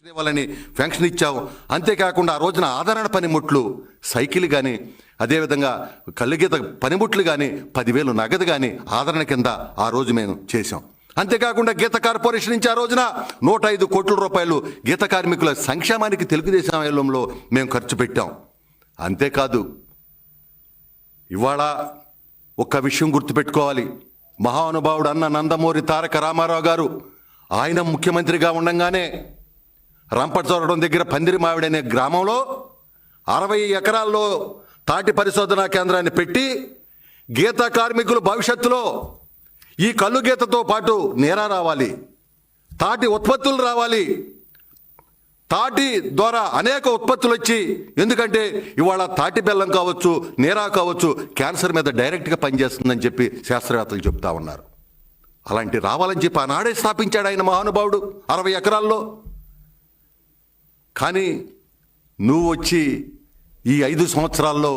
ఇవ్వాలని పెన్షన్ ఇచ్చావు. అంతేకాకుండా ఆ రోజున ఆదరణ పనిముట్లు సైకిల్ కానీ, అదేవిధంగా కళ్ళుగీత పనిముట్లు కానీ, 10,000 నగదు కానీ ఆదరణ కింద ఆ రోజు మేము చేశాం. అంతేకాకుండా గీత కార్పొరేషన్ నుంచి ఆ రోజున 105 కోట్ల రూపాయలు గీత కార్మికుల సంక్షేమానికి తెలుగుదేశం హయాంలో మేము ఖర్చు పెట్టాం. అంతేకాదు, ఇవాళ ఒక్క విషయం గుర్తుపెట్టుకోవాలి. మహానుభావుడు అన్న నందమూరి తారక రామారావు గారు ఆయన ముఖ్యమంత్రిగా ఉండంగానే రంపచోడవరం దగ్గర పందిరి మావిడి అనే గ్రామంలో 60 ఎకరాల్లో తాటి పరిశోధనా కేంద్రాన్ని పెట్టి గీత కార్మికులు భవిష్యత్తులో ఈ కళ్ళు గీతతో పాటు నేరా రావాలి, తాటి ఉత్పత్తులు రావాలి, తాటి ద్వారా అనేక ఉత్పత్తులు వచ్చి, ఎందుకంటే ఇవాళ తాటి బెల్లం కావచ్చు, నేరా కావచ్చు, క్యాన్సర్ మీద డైరెక్ట్గా పనిచేస్తుందని చెప్పి శాస్త్రవేత్తలు చెప్తా ఉన్నారు. అలాంటి రావాలని చెప్పి ఆనాడే స్థాపించాడు ఆయన మహానుభావుడు 60 ఎకరాల్లో. కానీ నువ్వు వచ్చి ఈ 5 సంవత్సరాల్లో